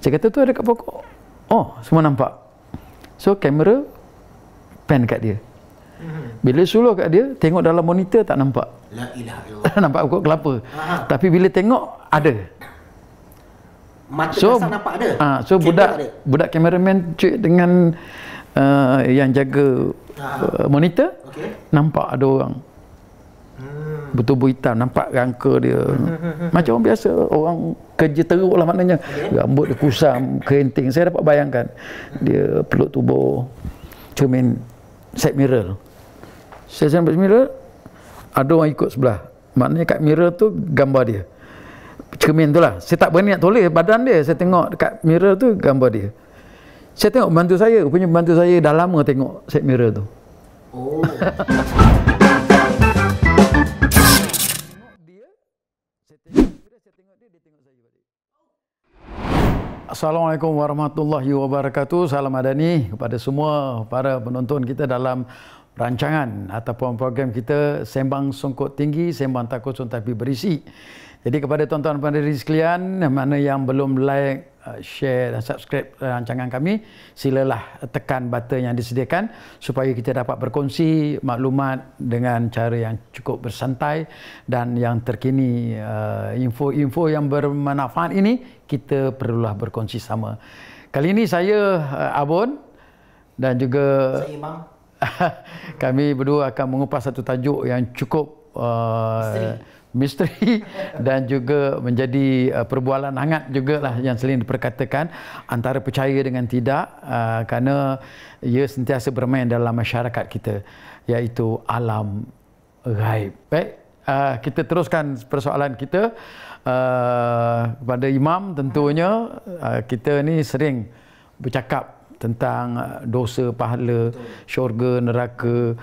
Saya kata tu ada kat pokok. Oh, semua nampak. So kamera pan kat dia. Bila suluh kat dia, tengok dalam monitor tak nampak. La ilaha illallah. Nampak pokok kelapa. Tapi bila tengok ada. Mata kasar nampak ada. So budak kameraman cik dengan yang jaga monitor, nampak ada orang. Bertubuh hitam, nampak rangka dia. Macam orang biasa, orang kerja teruk lah maknanya. Rambut dia kusam, kerinting. Saya dapat bayangkan. Dia peluk tubuh, cermin side mirror. Saya sampai mirror, ada orang ikut sebelah. Maknanya kat mirror tu gambar dia. Cermin tu lah. Saya tak berani nak toleh badan dia. Saya tengok dekat mirror tu gambar dia. Saya tengok bantu saya. Rupanya bantu saya dah lama tengok side mirror tu. Oh. Assalamualaikum warahmatullahi wabarakatuh. Salam madani kepada semua para penonton kita dalam rancangan ataupun program kita Sembang Songkok Tinggi, Sembang Tak Kosong Tapi Berisi. Jadi kepada tuan-tuan dan puan-puan sekalian, mana yang belum like, share dan subscribe rancangan kami, silalah tekan button yang disediakan supaya kita dapat berkongsi maklumat dengan cara yang cukup bersantai dan yang terkini. Info-info yang bermanfaat ini kita perlulah berkongsi sama. Kali ini saya Abon dan juga Saya Imam. kami berdua akan mengupas satu tajuk yang cukup misteri dan juga menjadi perbualan hangat jugalah yang sering diperkatakan antara percaya dengan tidak, kerana ia sentiasa bermain dalam masyarakat kita, iaitu alam ghaib. Baik, kita teruskan persoalan kita kepada Imam. Tentunya kita ni sering bercakap tentang dosa, pahala, syurga, neraka,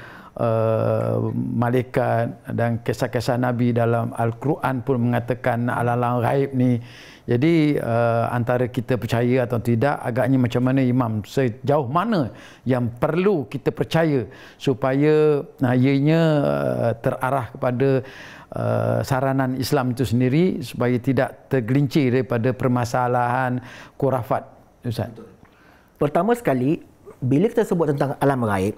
malaikat dan kisah-kisah Nabi dalam Al-Quran pun mengatakan alam ghaib ni. Jadi antara kita percaya atau tidak, agaknya macam mana Imam? Sejauh mana yang perlu kita percaya supaya ianya terarah kepada saranan Islam itu sendiri, supaya tidak tergelincir daripada permasalahan khurafat, Ustaz? Pertama sekali, bila kita sebut tentang alam ghaib,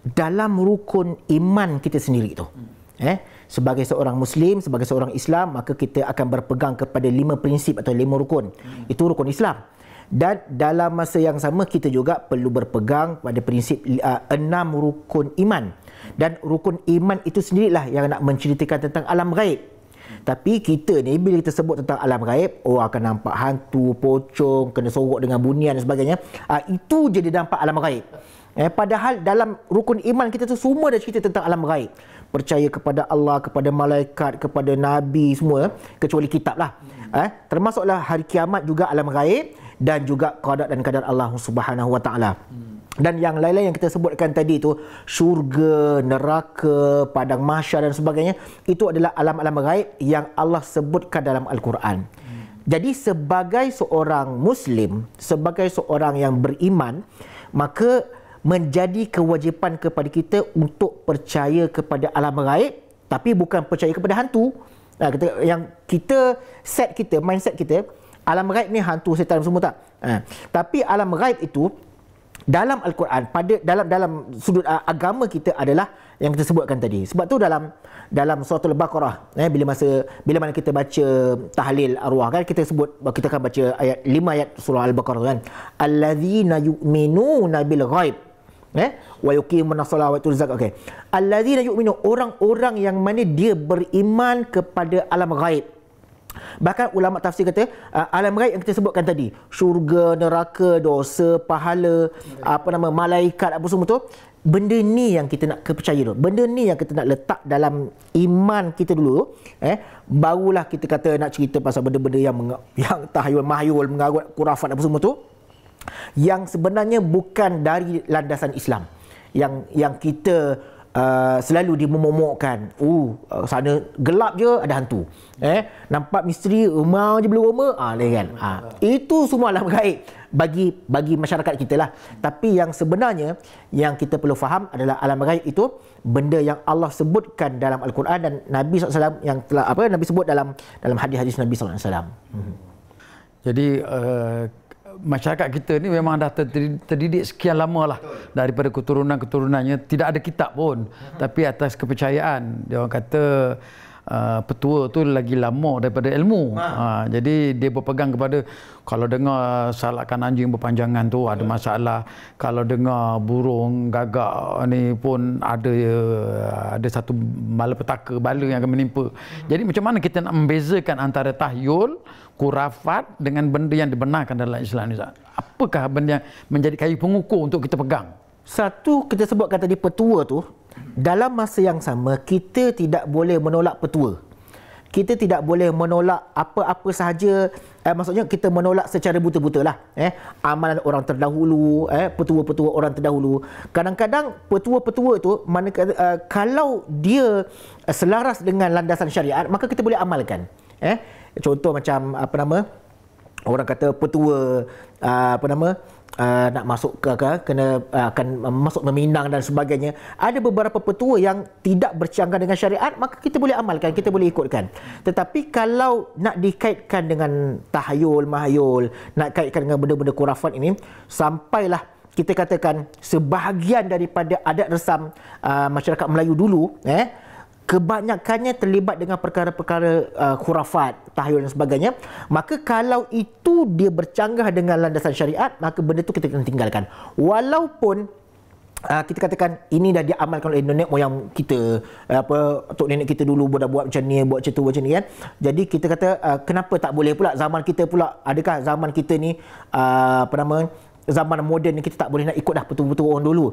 dalam rukun iman kita sendiri tu, sebagai seorang Muslim, sebagai seorang Islam, maka kita akan berpegang kepada 5 prinsip atau 5 rukun. Itu rukun Islam. Dan dalam masa yang sama, kita juga perlu berpegang pada prinsip 6 rukun iman. Dan rukun iman itu sendirilah yang nak menceritakan tentang alam ghaib. Tapi kita ni bila kita sebut tentang alam ghaib, akan nampak hantu, pocong, kena sorok dengan bunian dan sebagainya. Itu je dia nampak alam ghaib. Padahal dalam rukun iman kita tu semua dah cerita tentang alam ghaib. Percaya kepada Allah, kepada malaikat, kepada Nabi, semua, kecuali kitab lah. Termasuklah hari kiamat juga alam ghaib, dan juga qada dan qadar Allah Subhanahu Wa Taala. Dan yang lain-lain yang kita sebutkan tadi tu, syurga, neraka, padang mahsyar dan sebagainya, itu adalah alam-alam ghaib yang Allah sebutkan dalam Al-Quran. Jadi sebagai seorang Muslim, sebagai seorang yang beriman, maka menjadi kewajipan kepada kita untuk percaya kepada alam ghaib, tapi bukan percaya kepada hantu. Yang kita set kita, mindset kita, alam ghaib ni hantu, setan semua tak. Tapi alam ghaib itu dalam Al-Quran, dalam sudut agama kita adalah yang kita sebutkan tadi. Sebab tu dalam surah Al-Baqarah, bila mana kita baca tahlil arwah kan, kita akan baca ayat 5 ayat surah Al-Baqarah kan. Allazina yu'minuna bil ghaib wa yuqimuna sholata wa yutuna zakat. Okey. Allazina yu'minu, orang-orang yang mana dia beriman kepada alam ghaib. Bahkan ulama tafsir kata alam ghaib yang kita sebutkan tadi, syurga, neraka, dosa, pahala, malaikat, apa semua tu, benda ni yang kita nak percaya dulu. Benda ni yang kita nak letak dalam iman kita dulu. Barulah kita kata nak cerita pasal benda-benda yang tahayul, mahyul, mengarut, khurafat, apa semua tu, yang sebenarnya bukan dari landasan Islam, yang kita selalu dimomokkan. Sana gelap je ada hantu, nampak misteri rumah je belum rumah, kan. Itu semua alam gaib bagi masyarakat kita lah. Tapi yang sebenarnya yang kita perlu faham adalah alam gaib itu benda yang Allah sebutkan dalam Al-Quran dan Nabi SAW yang telah Nabi sebut dalam hadis-hadis Nabi SAW. Jadi masyarakat kita ni memang dah terdidik sekian lama lah daripada keturunan-keturunannya, tidak ada kitab pun, tapi atas kepercayaan. Dia orang kata petua tu lagi lama daripada ilmu. Jadi dia berpegang kepada, kalau dengar salahkan anjing berpanjangan tu ada masalah, kalau dengar burung gagak ni pun ada satu malapetaka, bala yang akan menimpa. Jadi macam mana kita nak membezakan antara tahyul, kurafat dengan benda yang dibenarkan dalam Islam ni, Ustaz? Apakah benda yang menjadi kayu pengukur untuk kita pegang? Satu, kita sebutkan tadi petua tu, dalam masa yang sama kita tidak boleh menolak petua. Kita tidak boleh menolak apa-apa sahaja, maksudnya kita menolak secara buta-buta lah. Amalan orang terdahulu, petua-petua orang terdahulu. Kadang-kadang petua-petua tu, kalau dia selaras dengan landasan syariat, maka kita boleh amalkan. Contoh macam orang kata petua nak masuk kena akan masuk meminang dan sebagainya. Ada beberapa petua yang tidak bercanggah dengan syariat, maka kita boleh amalkan, kita boleh ikutkan. Tetapi kalau nak dikaitkan dengan tahayul, mahayul, nak kaitkan dengan benda-benda khurafat ini, sampailah kita katakan sebahagian daripada adat resam masyarakat Melayu dulu, kebanyakannya terlibat dengan perkara-perkara khurafat, tahyul dan sebagainya. Maka kalau itu dia bercanggah dengan landasan syariat, maka benda itu kita kena tinggalkan. Walaupun kita katakan ini dah diamalkan oleh nenek moyang kita, tok nenek kita dulu dah buat macam ni, buat macam tu, macam ni kan. Jadi kita kata kenapa tak boleh pula zaman kita pula? Adakah zaman kita ni zaman moden ni kita tak boleh nak ikut dah petua-petua orang dulu?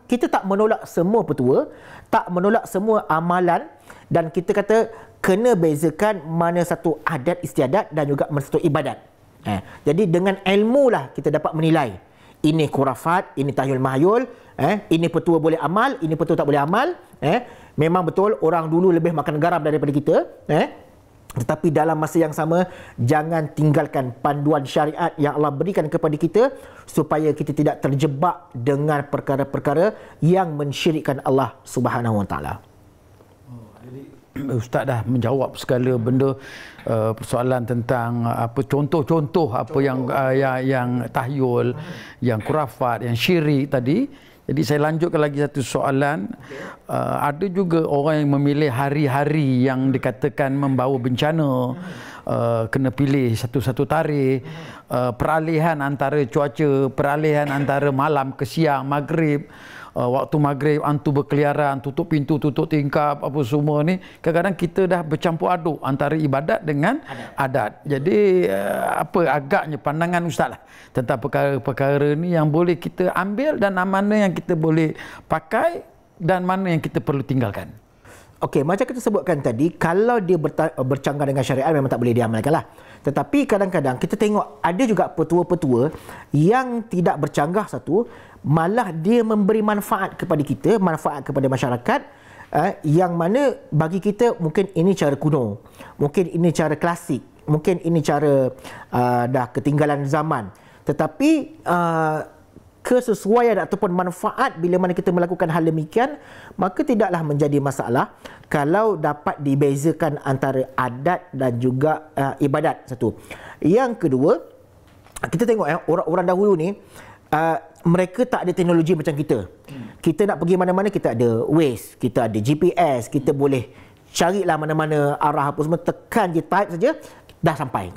Kita tak menolak semua petua, tak menolak semua amalan, dan kita kata kena bezakan mana satu adat istiadat dan juga mana satu ibadat. Jadi dengan ilmu lah kita dapat menilai ini khurafat, ini tahyul mahayul, ini petua boleh amal, ini petua tak boleh amal. Memang betul orang dulu lebih makan garam daripada kita, tetapi dalam masa yang sama, jangan tinggalkan panduan syariat yang Allah berikan kepada kita supaya kita tidak terjebak dengan perkara-perkara yang mensyirikkan Allah Subhanahu Wa Taala. Ustaz dah menjawab segala benda, persoalan tentang contoh-contoh yang tahyul, yang khurafat, yang syirik tadi. Jadi saya lanjutkan lagi satu soalan. Ada juga orang yang memilih hari-hari yang dikatakan membawa bencana, kena pilih satu-satu tarikh, peralihan antara cuaca, peralihan antara malam ke siang, maghrib, waktu maghrib hantu berkeliaran, tutup pintu, tutup tingkap, apa semua ni. Kadang-kadang kita dah bercampur aduk antara ibadat dengan adat. Jadi apa agaknya pandangan Ustaz lah tentang perkara-perkara ni yang boleh kita ambil dan mana yang kita boleh pakai dan mana yang kita perlu tinggalkan? Okey, macam kita sebutkan tadi, kalau dia bercanggah dengan syariat memang tak boleh diamalkan lah. Tetapi kadang-kadang kita tengok ada juga petua-petua yang tidak bercanggah satu, malah dia memberi manfaat kepada kita, manfaat kepada masyarakat, yang mana bagi kita mungkin ini cara kuno, mungkin ini cara klasik, mungkin ini cara dah ketinggalan zaman. Tetapi kesesuaian ataupun manfaat bila mana kita melakukan hal demikian, maka tidaklah menjadi masalah kalau dapat dibezakan antara adat dan juga ibadat. Satu. Yang kedua, kita tengok orang-orang dahulu ni, mereka tak ada teknologi macam kita. Kita nak pergi mana-mana, kita ada Waze, kita ada GPS, kita boleh carilah mana-mana arah apa semua, tekan je, type saja dah sampai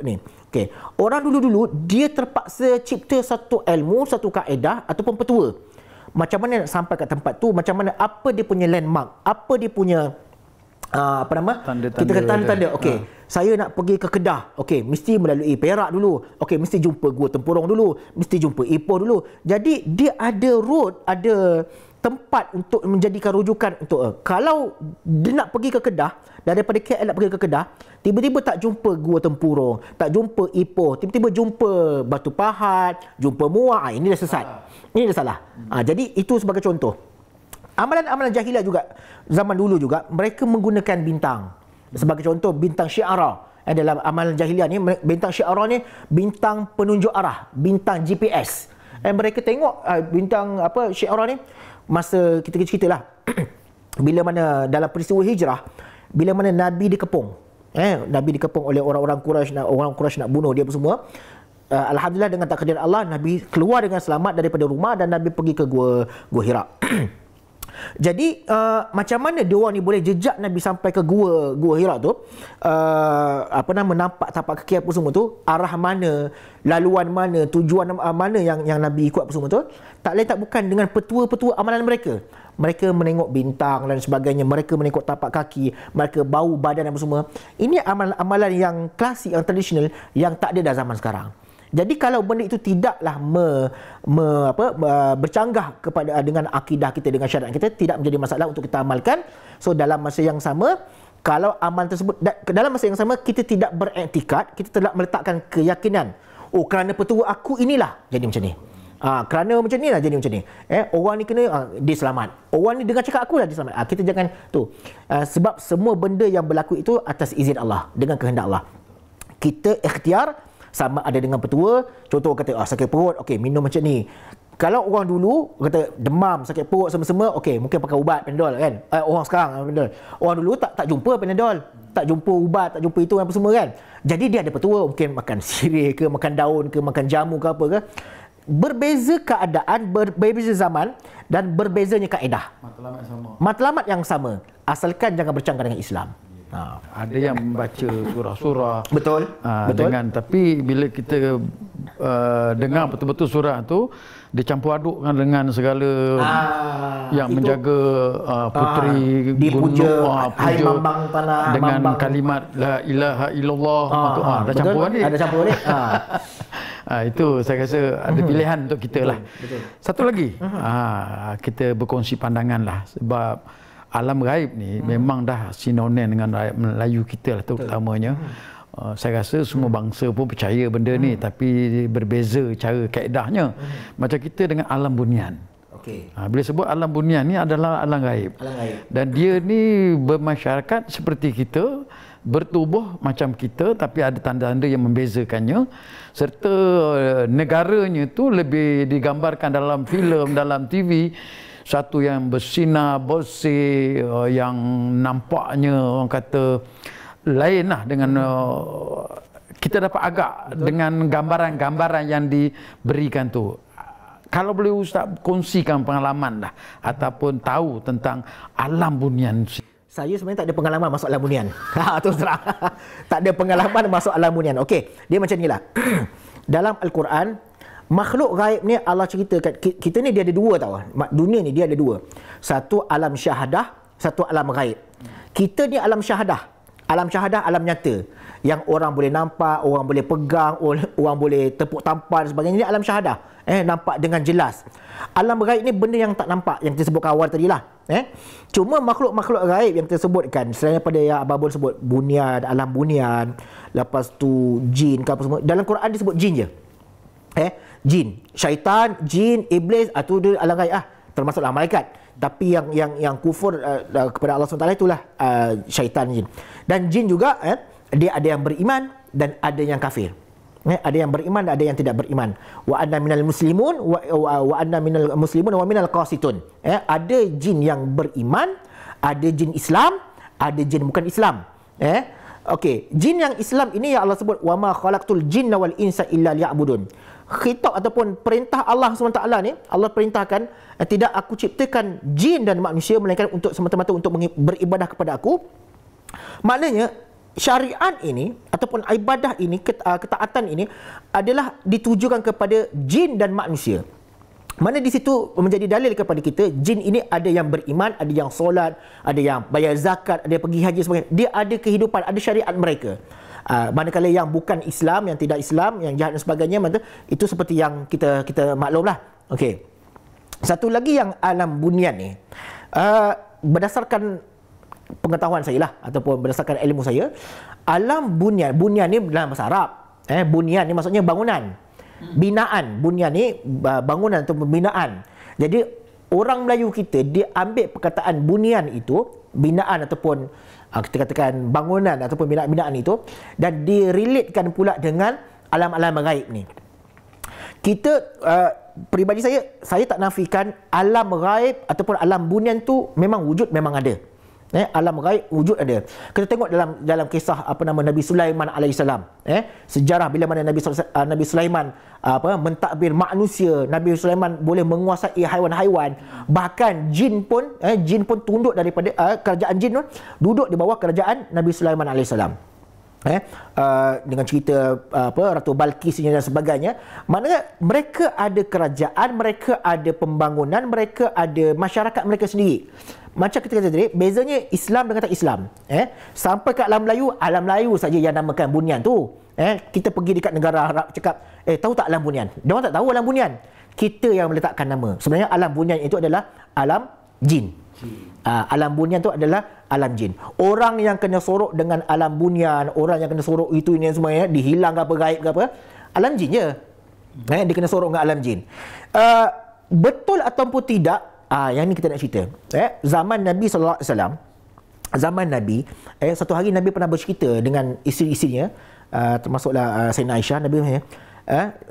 ni. Okey, orang dulu-dulu dia terpaksa cipta satu ilmu, satu kaedah ataupun petua. Macam mana nak sampai kat tempat tu, macam mana, apa dia punya landmark, apa dia punya kita kata tanda-tanda. Okey, saya nak pergi ke Kedah. Okey, mesti melalui Perak dulu. Okey, mesti jumpa Gua Tempurung dulu, mesti jumpa Ipoh dulu. Jadi dia ada road, ada tempat untuk menjadikan rujukan untuk kalau dia nak pergi ke Kedah, daripada KL nak pergi ke Kedah, tiba-tiba tak jumpa Gua Tempurung, tak jumpa Ipoh, tiba-tiba jumpa Batu Pahat, jumpa Muar, ini dah sesat. Ini dah salah. Jadi itu sebagai contoh. Amalan-amalan jahiliah juga, zaman dulu juga, mereka menggunakan bintang. Sebagai contoh, bintang syiara. Dalam amalan jahiliah ni, bintang syiara ni bintang penunjuk arah, bintang GPS. Mereka tengok bintang syiara ni, masa kita cerita lah, bila mana dalam peristiwa hijrah, bila mana Nabi dikepung, Nabi dikepung oleh orang-orang Quraisy, orang Quraisy nak bunuh dia semua. alhamdulillah dengan takdir Allah, Nabi keluar dengan selamat daripada rumah dan Nabi pergi ke Gua Hira. Jadi macam mana dia orang ni boleh jejak Nabi sampai ke Gua Hira tu, nampak tapak kaki apa semua tu, arah mana, laluan mana, tujuan mana yang Nabi ikut apa semua tu, tak lain tak bukan dengan petua-petua amalan mereka. Mereka menengok bintang dan sebagainya, mereka menengok tapak kaki, mereka bau badan apa semua. Ini amalan-amalan yang klasik, yang tradisional, yang tak ada dah zaman sekarang. Jadi kalau benda itu tidaklah bercanggah kepada dengan akidah kita, dengan syariat kita, tidak menjadi masalah untuk kita amalkan. So dalam masa yang sama, kalau amal tersebut, dalam masa yang sama kita tidak beriktikad, kita tidak meletakkan keyakinan, oh kerana petua aku inilah jadi macam ni. Kerana macam ni lah jadi macam ni. Orang ni kena dia selamat. Orang ni dengar cakap aku lah dia selamat. Kita jangan tu. Sebab semua benda yang berlaku itu atas izin Allah, dengan kehendak Allah. Kita ikhtiar, sama ada dengan petua. Contoh kata sakit perut, okey minum macam ni. Kalau orang dulu kata demam, sakit perut semua-semua, okey mungkin pakai ubat Panadol kan. Orang sekarang Panadol. Orang dulu tak jumpa Panadol, tak jumpa ubat, tak jumpa itu apa semua kan. Jadi dia ada petua, mungkin makan sirih ke, makan daun ke, makan jamu ke apa ke. Berbeza keadaan, berbeza zaman dan berbezanya kaedah. Matlamat yang sama. Asalkan jangan bercanggah dengan Islam. Ada yang membaca surah-surah. Betul. Betul. Tapi bila kita dengar betul-betul surah tu, dicampur adukkan dengan segala yang menjaga puteri dipuja, hai mambang tanah dengan mambang, kalimat la ilaha illallah. Dah campur ni. Ada campur ni. Itu saya rasa ada pilihan untuk kita lah. Betul. Satu lagi, kita berkongsi pandangan lah, sebab alam gaib ni memang dah sinonim dengan rakyat Melayu kita lah terutamanya. Saya rasa semua bangsa pun percaya benda ni, tapi berbeza cara kaedahnya. Macam kita dengan alam bunian. Bila sebut alam bunian ni adalah alam gaib. Dan dia ni bermasyarakat seperti kita, bertubuh macam kita, tapi ada tanda-tanda yang membezakannya, serta negaranya tu lebih digambarkan dalam filem, dalam TV, satu yang bersinar, bersih, yang nampaknya orang kata lain lah dengan kita dapat agak dengan gambaran-gambaran yang diberikan tu. Kalau boleh Ustaz kongsikan pengalaman lah ataupun tahu tentang alam bunian. Saya sebenarnya tak ada pengalaman masuk alam bunian. Terus terang. Tak ada pengalaman masuk alam bunian. Okey, dia macam inilah. Dalam Al-Quran, makhluk gaib ni Allah ceritakan, kita ni dia ada dua tau. Dunia ni dia ada dua. Satu alam syahadah, satu alam gaib. Kita ni alam syahadah. Alam syahadah, alam nyata. Yang orang boleh nampak, orang boleh pegang, orang boleh tepuk tampar dan sebagainya. Ini alam syahadah. Nampak dengan jelas. Alam gaib ni benda yang tak nampak, yang kita sebutkan awal tadi lah. Cuma makhluk-makhluk gaib yang kita sebutkan, selain daripada yang Abang Abul sebut, bunian, alam bunian, lepas tu jin ke apa semua. Dalam Quran disebut jin je. Jin, syaitan, jin, iblis, itu dia alam gaib termasuklah malaikat. Tapi yang kufur kepada Allah SWT itulah syaitan, jin. Dan jin juga dia ada yang beriman dan ada yang kafir. Ada yang beriman dan ada yang tidak beriman. Wa anna minal muslimun wa anna minal muslimun wa minal qasitun. Ada jin yang beriman, ada jin Islam, ada jin bukan Islam. Okey, jin yang Islam ini yang Allah sebut wa ma khalaqtul jinna wal insa illa liya'budun. Khitab ataupun perintah Allah SWT ni, Allah perintahkan, tidak aku ciptakan jin dan manusia melainkan untuk semata-mata untuk beribadah kepada aku. Maknanya syariat ini ataupun ibadah ini, ketaatan ini adalah ditujukan kepada jin dan manusia. Mana di situ menjadi dalil kepada kita, jin ini ada yang beriman, ada yang solat, ada yang bayar zakat, ada yang pergi haji sebagainya. Dia ada kehidupan, ada syariat mereka. Manakala yang bukan Islam, yang tidak Islam, yang jahat dan sebagainya, itu seperti yang kita maklumlah. Okey. Satu lagi yang alam bunian ni, berdasarkan pengetahuan saya lah ataupun berdasarkan ilmu saya, alam bunian ni dalam bahasa Arab. Bunian ni maksudnya bangunan. Binaan. Bunian ni bangunan atau pembinaan. Jadi orang Melayu kita dia ambil perkataan bunian itu, binaan ataupun kita katakan bangunan ataupun binaan itu, dan direlatekan pula dengan alam-alam gaib ni. Kita peribadi saya tak nafikan alam gaib ataupun alam bunian tu memang wujud, memang ada. Alam gaib wujud ada. Kita tengok dalam kisah Nabi Sulaiman alaihissalam. Sejarah bila mana Nabi Sulaiman mentadbir manusia. Nabi Sulaiman boleh menguasai haiwan-haiwan. Bahkan jin pun tunduk daripada kerajaan jin pun duduk di bawah kerajaan Nabi Sulaiman alaihissalam. Dengan cerita Ratu Balqis dan sebagainya. Maknanya mereka ada kerajaan, mereka ada pembangunan, mereka ada masyarakat mereka sendiri. Macam kita kata tadi, bezanya Islam dengan tak Islam. Sampai ke alam Melayu saja yang namakan bunian tu. Kita pergi dekat negara Arab cakap, tahu tak alam bunian? Dia orang tak tahu alam bunian. Kita yang meletakkan nama. Sebenarnya alam bunian itu adalah alam jin. Alam bunian tu adalah alam jin. Orang yang kena sorok dengan alam bunian, orang yang kena sorok itu ini semuanya, dihilang ke apa, gaib ke apa, alam jin je. Dia kena sorok dengan alam jin. Betul ataupun tidak, yang ni kita nak cerita. Zaman Nabi SAW, zaman Nabi, satu hari Nabi pernah bercerita dengan isteri-isterinya, termasuklah Sayyidina Aisyah.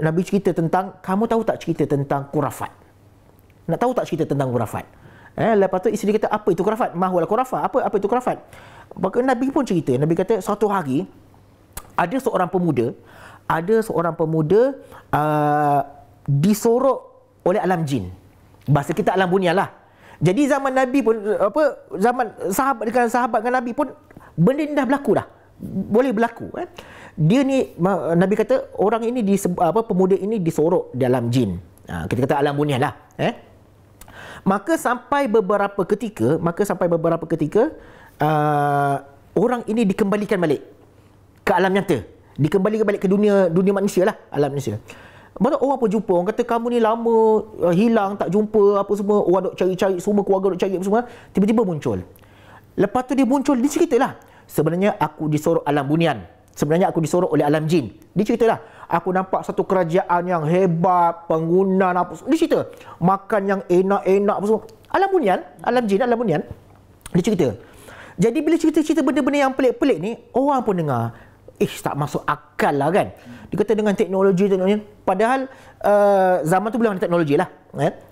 Nabi cerita tentang, kamu tahu tak cerita tentang kurafat? Nak tahu tak cerita tentang kurafat? Lepas tu isteri kata, apa itu kurafat? Mahwal kurafat. Apa itu kurafat? Maka Nabi pun cerita. Nabi kata, satu hari ada seorang pemuda disorok oleh alam jin. Bahasa kita alam bunian lah. Jadi zaman Nabi pun zaman sahabat dengan Nabi pun benda ni dah berlaku dah. Boleh berlaku. Dia ni, Nabi kata orang ini pemuda ini disorok dalam jin. Kita kata alam bunian lah. Maka sampai beberapa ketika orang ini dikembalikan balik ke alam nyata. Dikembalikan balik ke dunia manusia lah, alam manusia. Mana orang pun jumpa, orang kata kamu ni lama hilang, tak jumpa apa semua, orang duk cari-cari, semua keluarga duk cari apa semua, tiba-tiba muncul. Lepas tu dia muncul, dia ceritalah, sebenarnya aku disorok alam bunian. Sebenarnya aku disorok oleh alam jin. Dia ceritalah, aku nampak satu kerajaan yang hebat, bangunan apa semua. Dia cerita, makan yang enak-enak apa semua. Alam bunian, alam jin, alam bunian. Dia cerita. Jadi bila cerita-cerita benda-benda yang pelik-pelik ni, orang pun dengar, tak masuk akal lah kan. Dia kata dengan teknologi. Padahal zaman tu belum ada teknologi lah.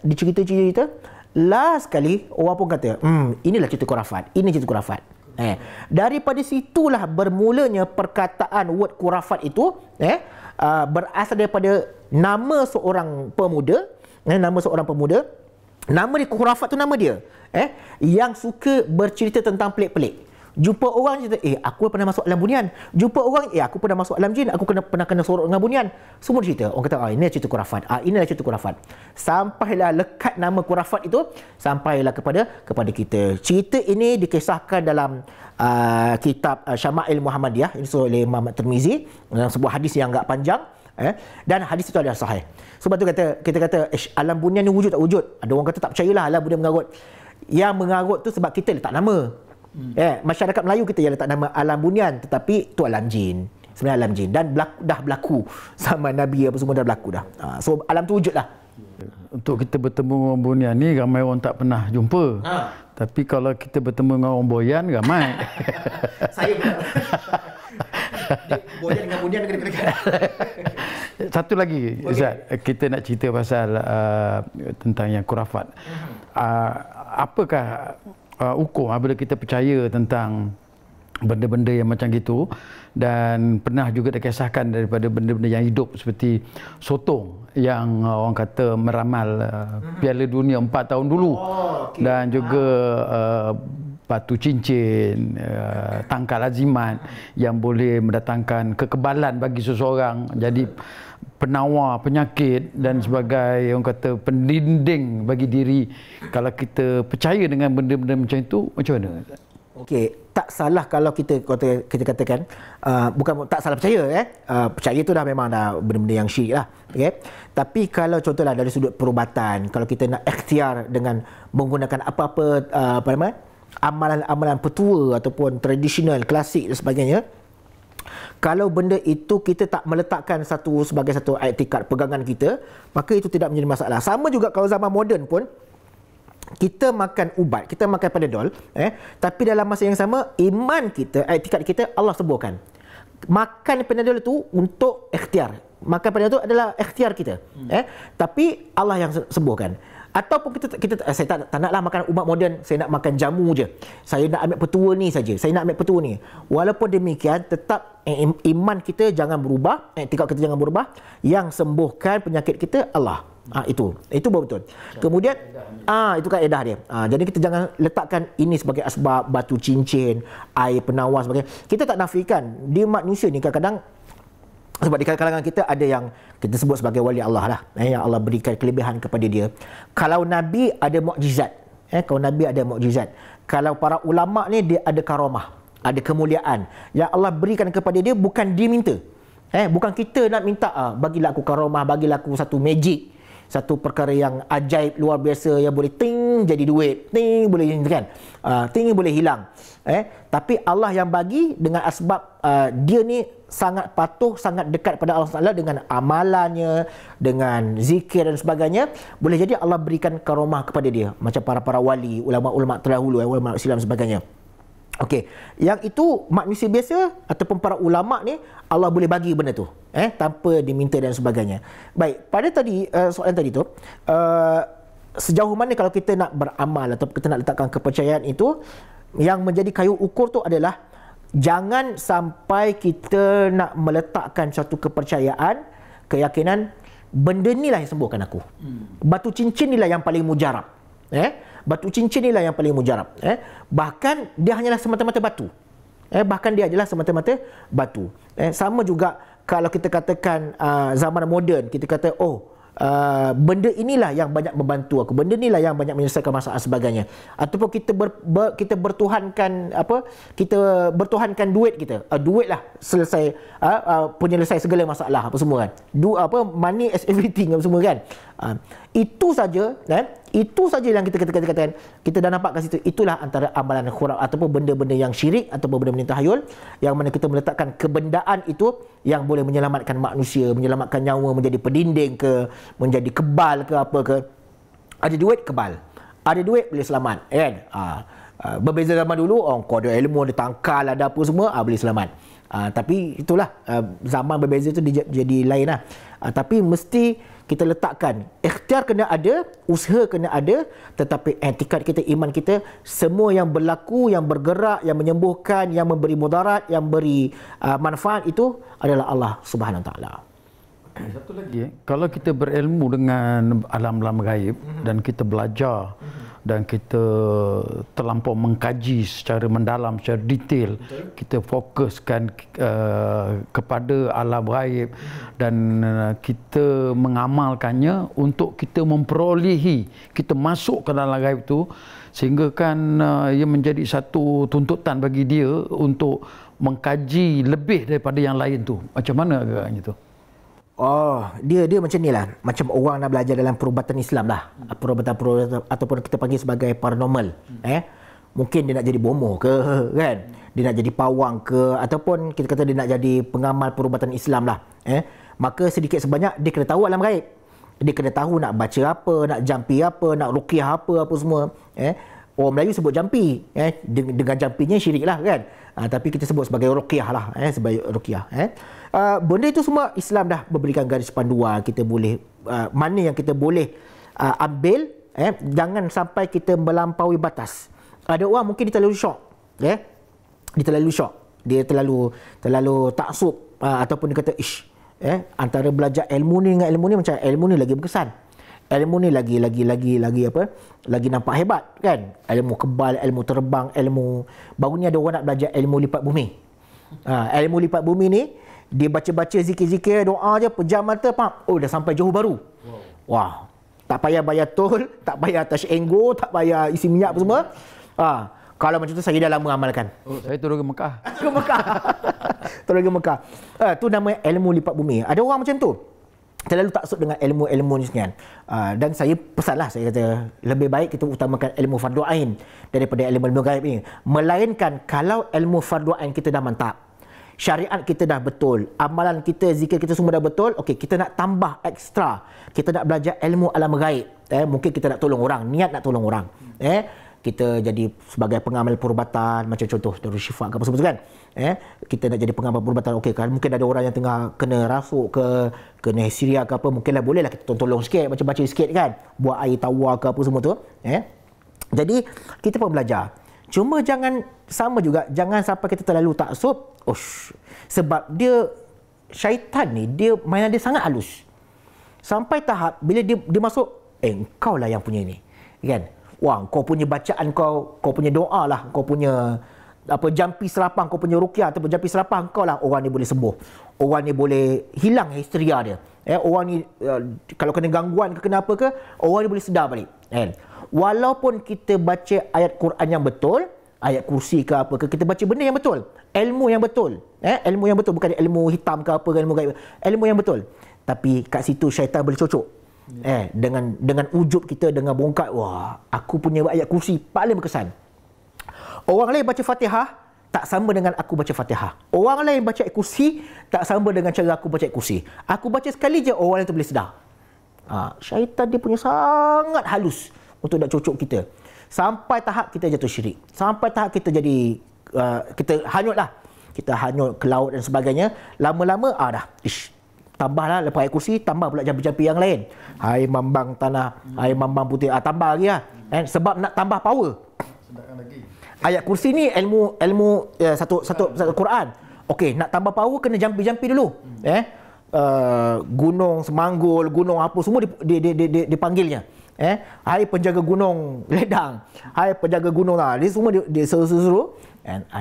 Dia cerita-cerita. Last sekali orang pun kata, inilah cerita kurafat. Ini cerita kurafat. Daripada situlah bermulanya perkataan word kurafat itu berasal daripada nama seorang pemuda. Nama dia kurafat tu nama dia. Yang suka bercerita tentang pelik-pelik. Jumpa orang cerita, aku pernah masuk alam bunian. Jumpa orang, aku pernah masuk alam jin. Aku pernah kena sorok dengan bunian. Semua cerita. Orang kata, inilah cerita kurafat. Inilah cerita kurafat. Sampailah lekat nama kurafat itu, sampailah kepada kita. Cerita ini dikisahkan dalam kitab Syama'il Muhammadiyah, ini oleh Muhammad Tirmizi, dalam sebuah hadis yang agak panjang. Dan hadis itu adalah sahih. Sebab tu kita kata, alam bunian ni wujud tak wujud? Ada orang kata tak percayalah alam bunian mengarut. Yang mengarut tu sebab kita letak nama. Masyarakat Melayu kita yang letak nama alam bunian, tetapi tu alam jin. Sebenarnya alam jin. Dan dah berlaku sama Nabi apa semua dah berlaku dah. So alam tu wujud lah. Untuk kita bertemu dengan bunian ni, ramai orang tak pernah jumpa. Tapi kalau kita bertemu dengan orang boyan, ramai. Saya pun. Boyan dengan bunian dekat-dekat. Satu lagi, Ustaz, kita nak cerita pasal tentang yang kurafat. Apakah hukum apabila kita percaya tentang benda-benda yang macam gitu, dan pernah juga dikisahkan daripada benda-benda yang hidup seperti sotong yang orang kata meramal Piala Dunia 4 tahun dulu, dan juga batu cincin, tangkal azimat yang boleh mendatangkan kekebalan bagi seseorang, jadi penawar penyakit dan sebagai orang kata pendinding bagi diri. Kalau kita percaya dengan benda-benda macam itu, macam mana? Okey, tak salah kalau kita katakan bukan tak salah percaya. Percaya tu dah memang dah benda-benda yang syirik lah. Okay? Tapi kalau contohlah dari sudut perubatan, kalau kita nak ikhtiar dengan menggunakan apa-apa amalan-amalan petua ataupun tradisional, klasik dan sebagainya, kalau benda itu kita tak meletakkan sebagai satu iktikad pegangan kita, maka itu tidak menjadi masalah. Sama juga kalau zaman moden pun, kita makan ubat, kita makan Panadol, tapi dalam masa yang sama, iman kita, iktikad kita, Allah sembuhkan. Makan Panadol itu untuk ikhtiar. Makan Panadol itu adalah ikhtiar kita. Tapi Allah yang sembuhkan. Ataupun saya tak naklah makan ubat moden, saya nak makan jamu je. Saya nak ambil petua ni saja. Saya nak ambil petua ni. Walaupun demikian, tetap iman kita jangan berubah, etikad kita jangan berubah. Yang sembuhkan penyakit kita Allah. Itu betul. Kemudian itu kaedah dia. Jadi kita jangan letakkan ini sebagai asbab, batu cincin, air penawar sebagainya. Kita tak nafikan di manusia ni kadang-kadang, sebab di kalangan kita ada yang kita sebut sebagai wali Allah lah, yang Allah berikan kelebihan kepada dia. Kalau Nabi ada mukjizat, kalau Nabi ada mukjizat. Kalau para ulama ni dia ada karamah, ada kemuliaan yang Allah berikan kepada dia, bukan dia minta. Bukan kita nak minta, bagilah aku karamah, bagilah aku satu magic, satu perkara yang ajaib luar biasa yang boleh ting jadi duit, ting boleh kan, ting boleh hilang. Tapi Allah yang bagi dengan asbab dia ni sangat patuh, sangat dekat pada Allah Taala dengan amalannya, dengan zikir dan sebagainya. Boleh jadi Allah berikan karamah kepada dia, macam para wali, ulama-ulama terdahulu, ulama Islam sebagainya. Okey, yang itu manusia biasa ataupun para ulama ni Allah boleh bagi benda tu, tanpa diminta dan sebagainya. Baik, pada tadi soalan tadi tu, sejauh mana kalau kita nak beramal atau kita nak letakkan kepercayaan itu, yang menjadi kayu ukur tu adalah jangan sampai kita nak meletakkan satu kepercayaan, keyakinan benda ni lah yang sembuhkan aku. Batu cincin ni lah yang paling mujarab. Batu cincin ni lah yang paling mujarab. Bahkan dia hanyalah semata-mata batu. Bahkan dia adalah semata-mata batu. Sama juga kalau kita katakan zaman moden, kita kata benda inilah yang banyak membantu aku, benda inilah yang banyak menyelesaikan masalah sebagainya. Ataupun kita bertuhankan kita bertuhankan duit kita. Duit lah selesai penyelesai segala masalah apa semua kan. Money is everything apa semua kan. Itu saja itu saja yang kita katakan, kita dah nampak kat situ, itulah antara amalan khuraf ataupun benda-benda yang syirik ataupun benda-benda tahayul, yang mana kita meletakkan kebendaan itu yang boleh menyelamatkan manusia, menyelamatkan nyawa, menjadi pendinding ke, menjadi kebal ke apa ke. Ada duit kebal, ada duit boleh selamat kan. Berbeza zaman dulu, kau ada ilmu, ada tangkal, ada apa semua, boleh selamat. Tapi itulah zaman berbeza itu jadi lain lah. Tapi mesti kita letakkan, ikhtiar kena ada, usaha kena ada, tetapi etikad kita, iman kita, semua yang berlaku, yang bergerak, yang menyembuhkan, yang memberi mudarat, yang beri manfaat itu adalah Allah Subhanahu Wa Taala. Satu lagi, kalau kita berilmu dengan alam-alam gaib dan kita belajar dan kita terlampau mengkaji secara mendalam, secara detail, kita fokuskan kepada alam gaib dan kita mengamalkannya untuk kita memperolehi, kita masuk ke dalam gaib itu, sehingga kan ia menjadi satu tuntutan bagi dia untuk mengkaji lebih daripada yang lain tu. Macam mana agaknya tu? Dia macam ni lah. Macam orang nak belajar dalam perubatan Islam lah. Perubatan ataupun kita panggil sebagai paranormal. Mungkin dia nak jadi bomoh ke kan? Dia nak jadi pawang ke, ataupun kita kata dia nak jadi pengamal perubatan Islam lah. Maka sedikit sebanyak dia kena tahu alam gaib. Dia kena tahu nak baca apa, nak jampi apa, nak ruqyah apa semua. Orang Melayu sebut jampi. Dengan jampinya syirik lah kan. Tapi kita sebut sebagai ruqyah lah. Sebagai ruqyah. Benda itu semua Islam dah memberikan garis panduan. Kita boleh, mana yang kita boleh ambil. Jangan sampai kita melampaui batas. Ada orang mungkin dia terlalu syok. Dia terlalu syok. Dia terlalu taksub. Ataupun dia kata, antara belajar ilmu ni dengan ilmu ni, macam ilmu ni lagi berkesan. Ilmu ni lagi apa? Lagi nampak hebat kan? Ilmu kebal, ilmu terbang, ilmu baru ni ada orang nak belajar ilmu lipat bumi. Ilmu lipat bumi ni dia baca-baca zikir-zikir, doa je, pejam mata, dah sampai Johor Bahru. Wah. Tak payah bayar tol, tak payah touch and go, tak payah isi minyak apa semua. Kalau macam tu saya dah lama amalkan. Saya turun ke Mekah. Ke Mekah. Turun ke Mekah. Tu nama ilmu lipat bumi. Ada orang macam tu. Terlalu taksub dengan ilmu-ilmu ni sekian. Dan saya pesanlah, saya kata lebih baik kita utamakan ilmu fardu ain daripada ilmu gaib ni. Melainkan kalau ilmu fardu ain kita dah mantap, syariat kita dah betul, amalan kita, zikir kita semua dah betul, okey, kita nak tambah ekstra. Kita nak belajar ilmu alam gaib. Mungkin kita nak tolong orang, niat nak tolong orang. kita jadi sebagai pengamal perubatan, macam contoh Darul Syifa ke apa semua tu kan. Kita nak jadi pengamal perubatan, okey kan, mungkin ada orang yang tengah kena rasuk ke, kena histeria ke apa, mungkinlah bolehlah kita tolong sikit, macam baca sikit kan, buat air tawar ke apa semua tu. Jadi kita pun belajar. Cuma jangan sama juga, jangan sampai kita terlalu taksub. Sebab dia syaitan ni, dia mainan dia sangat halus. Sampai tahap bila dia masuk, engkau lah yang punya ni. Kan? Wah, kau punya bacaan kau punya doa lah, kau punya jampi serapang, kau punya ruqyah ataupun jampi serapang kau lah, orang ni boleh sembuh. Orang ni boleh hilang histeria dia. Orang ni kalau kena gangguan ke kenapa ke, orang ni boleh sedar balik. Walaupun kita baca ayat Quran yang betul, ayat kursi ke apa ke, kita baca benda yang betul, ilmu yang betul. Ilmu yang betul, bukan ilmu hitam ke apa ke, ilmu yang betul. Tapi kat situ syaitan boleh cocok. Dengan ujub kita, dengan bongkat, wah, aku punya ayat kursi paling berkesan. Orang lain baca Fatihah tak sama dengan aku baca Fatihah. Orang lain baca ayat kursi tak sama dengan cara aku baca ayat kursi. Aku baca sekali je, orang lain tu boleh sedar. Syaitan dia punya sangat halus untuk nak cocok kita. Sampai tahap kita jatuh syirik. Sampai tahap kita jadi kita hanyut lah. Kita hanyut ke laut dan sebagainya. Lama-lama dah. Tambahlah lepas ayat kursi, tambah pula jampi-jampi yang lain. Hai mambang tanah, hai mambang putih. Tambah lagi lah. Sebab nak tambah power. Ayat kursi ni ilmu satu Quran. Okey, nak tambah power kena jampi-jampi dulu. Gunung Semanggul, gunung apa semua dipanggilnya. Hai penjaga gunung Ledang, hai penjaga gunung lah. Dia semua dia seru-seru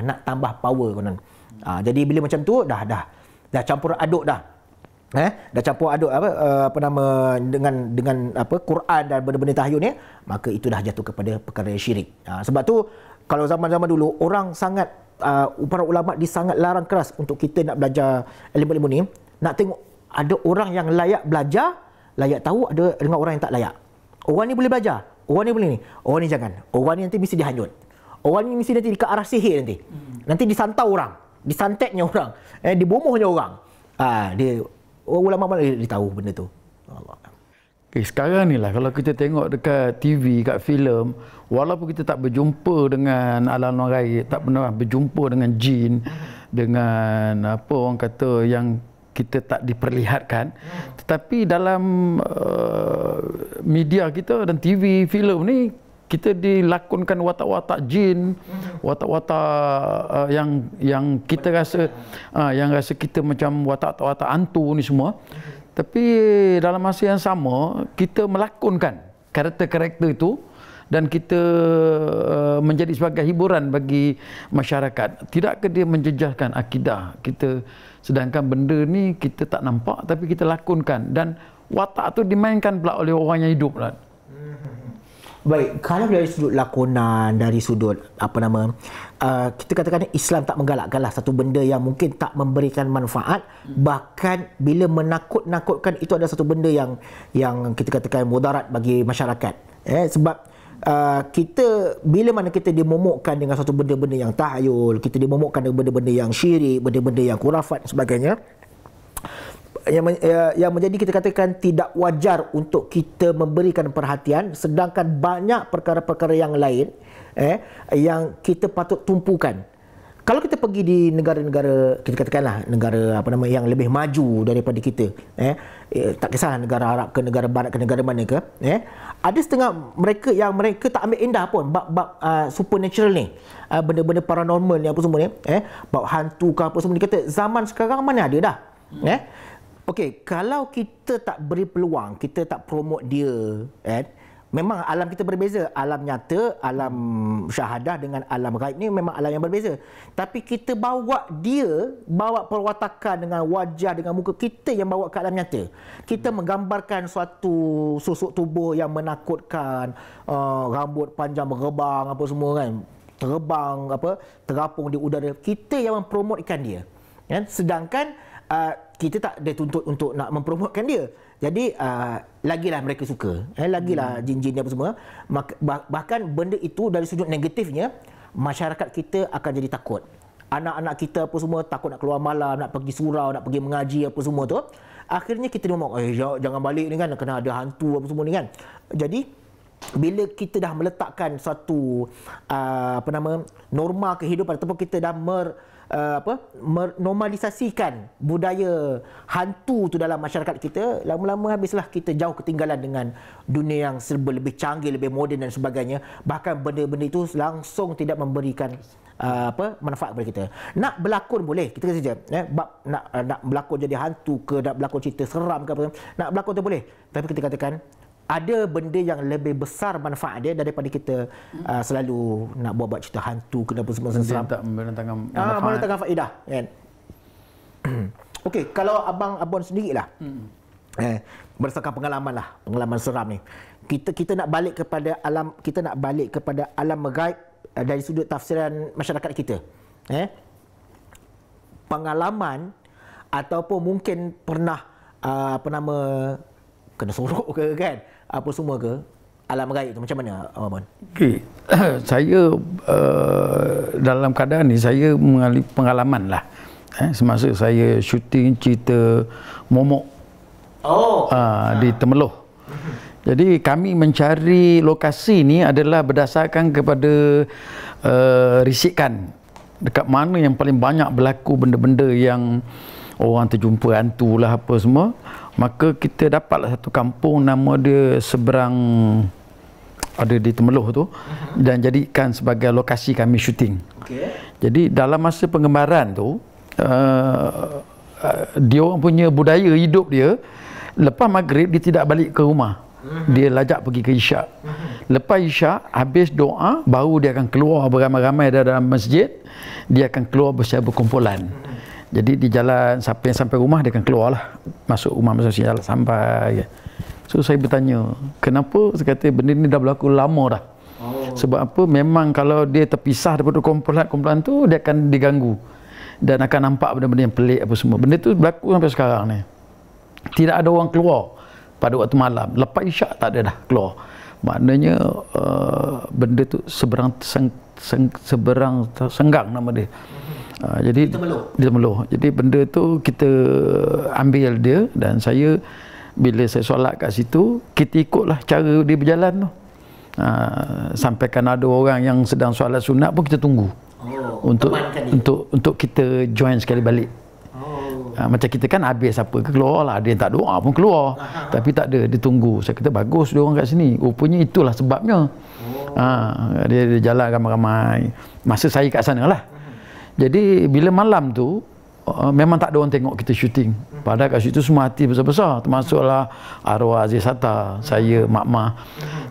nak tambah power konon. Jadi bila macam tu dah campur aduk dah. Dah campur aduk dengan Quran dan benda-benda tahyul ni, maka itu dah jatuh kepada perkara syirik. Sebab tu kalau zaman-zaman dulu orang sangat para ulama sangat larang keras untuk kita nak belajar ilmu-ilmu ni, nak tengok ada orang yang layak belajar, layak tahu, ada dengan orang yang tak layak. Orang ni boleh belajar, orang ni boleh ni, orang ni jangan. Orang ni nanti mesti dihanyut. Orang ni mesti nanti ke arah sihir nanti. Nanti disantau orang, disantetnya orang, dibomohnya orang. Ulama mana dia tahu benda tu. Allah. Sekarang ni lah kalau kita tengok dekat TV, kat filem, walaupun kita tak berjumpa dengan alam gaib, tak pernah berjumpa dengan jin, dengan apa orang kata yang kita tak diperlihatkan, tetapi dalam media kita dan TV, filem ni kita dilakonkan watak-watak jin, watak-watak yang kita rasa yang rasa kita macam watak-watak hantu ni semua. Tapi dalam masa yang sama kita melakonkan karakter-karakter itu dan kita menjadi sebagai hiburan bagi masyarakat. Tidakkah dia menjejaskan akidah kita, sedangkan benda ni kita tak nampak tapi kita lakonkan dan watak tu dimainkan pula oleh orang yang hidup lah. Baik, kalau dari sudut lakonan, dari sudut kita katakan Islam tak menggalakkanlah satu benda yang mungkin tak memberikan manfaat, bahkan bila menakut-nakutkan itu adalah satu benda yang kita katakan mudarat bagi masyarakat. Sebab kita bila mana kita dimomokkan dengan satu benda-benda yang tahayul, kita dimomokkan dengan benda-benda yang syirik, benda-benda yang khurafat dan sebagainya, yang menjadi kita katakan tidak wajar untuk kita memberikan perhatian, sedangkan banyak perkara-perkara yang lain yang kita patut tumpukan. Kalau kita pergi di negara-negara, kita katakanlah negara yang lebih maju daripada kita, tak kisahlah negara Arab ke negara Barat ke negara mana ke, ada setengah mereka yang mereka tak ambil indah pun bab supernatural ni, benda-benda paranormal ni apa semua ni, bab hantu ke apa semua ni, kata zaman sekarang mana ada dah. Okey, kalau kita tak beri peluang, kita tak promote dia, memang alam kita berbeza. Alam nyata, alam syahadah dengan alam gaib ni memang alam yang berbeza. Tapi kita bawa perwatakan dengan wajah, dengan muka kita yang bawa ke alam nyata. Kita menggambarkan suatu susuk tubuh yang menakutkan, rambut panjang berebang apa semua kan, terbang terapung di udara. Kita yang mempromotkan dia. Sedangkan kita tak dituntut untuk nak mempromotkan dia. Jadi lagilah mereka suka, lagilah jin-jin apa semua. Bahkan benda itu dari sudut negatifnya, masyarakat kita akan jadi takut. Anak-anak kita apa semua takut nak keluar malam, nak pergi surau, nak pergi mengaji apa semua tu. Akhirnya kita ngomong, jangan balik ni kan, kena ada hantu apa semua ni kan. Jadi bila kita dah meletakkan satu norma kehidupan ataupun kita dah menormalisasikan budaya hantu tu dalam masyarakat kita, lama-lama habislah kita jauh ketinggalan dengan dunia yang serba lebih canggih, lebih moden dan sebagainya. Bahkan benda-benda itu langsung tidak memberikan manfaat kepada kita. Nak berlakon boleh, kita kata saja, nak berlakon jadi hantu ke, nak berlakon cerita seram ke apa, nak berlakon tu boleh. Tapi kita katakan ada benda yang lebih besar manfaat dia daripada kita selalu nak buat cerita hantu ke apa semua seram. Tak mendatangkan mendatangkan faedah, kan. Okey, kalau abang sendirilah. Berdasarkan pengalaman seram ni. Kita nak balik kepada alam gaib dari sudut tafsiran masyarakat kita. Pengalaman ataupun mungkin pernah kena sorok ke, kan, apa semua ke, alam gaib tu macam mana, abang? Okey. Saya dalam keadaan ni saya mengalami pengalaman lah. Semasa saya syuting cerita Momok di Temeloh. Jadi kami mencari lokasi ni adalah berdasarkan kepada risikan dekat mana yang paling banyak berlaku benda-benda yang orang terjumpa hantu lah apa semua. Maka kita dapatlah satu kampung, nama dia Seberang, ada di Temeloh tu, dan jadikan sebagai lokasi kami syuting. Jadi dalam masa penggambaran tu, dia orang punya budaya hidup dia, lepas maghrib dia tidak balik ke rumah. Dia lajak pergi ke isyak. Lepas isyak, habis doa, baru dia akan keluar beramai-ramai dalam masjid. Dia akan keluar bersama berkumpulan. Jadi di jalan sampai rumah dia akan keluar lah, masuk rumah, masuk jalan sampai. So saya bertanya, kenapa? Saya kata benda ni dah berlaku lama dah. Sebab apa? Memang kalau dia terpisah daripada kumpulan tu, dia akan diganggu dan akan nampak benda-benda yang pelik apa semua. Benda tu berlaku sampai sekarang ni. Tidak ada orang keluar pada waktu malam. Lepas isyak tak ada dah keluar. Maknanya benda tu seberang senggang nama dia. Jadi di Temeloh. Jadi benda tu kita ambil dia, dan saya bila saya solat kat situ, kita ikutlah cara dia berjalan tu. Sampaikan ada orang yang sedang solat sunat pun kita tunggu. Untuk kita join sekali balik. Macam kita kan habis apa ke keluar lah, ada yang tak doa pun keluar. Tapi tak ada, dia tunggu. Saya kata bagus dia orang kat sini. Rupanya itulah sebabnya. Dia jalan ramai-ramai. Masa saya kat sana lah. Jadi bila malam tu memang tak ada orang tengok kita syuting. Padahal kat situ semua artis besar-besar, termasuklah arwah Aziz Hatta, saya, Mak Mah.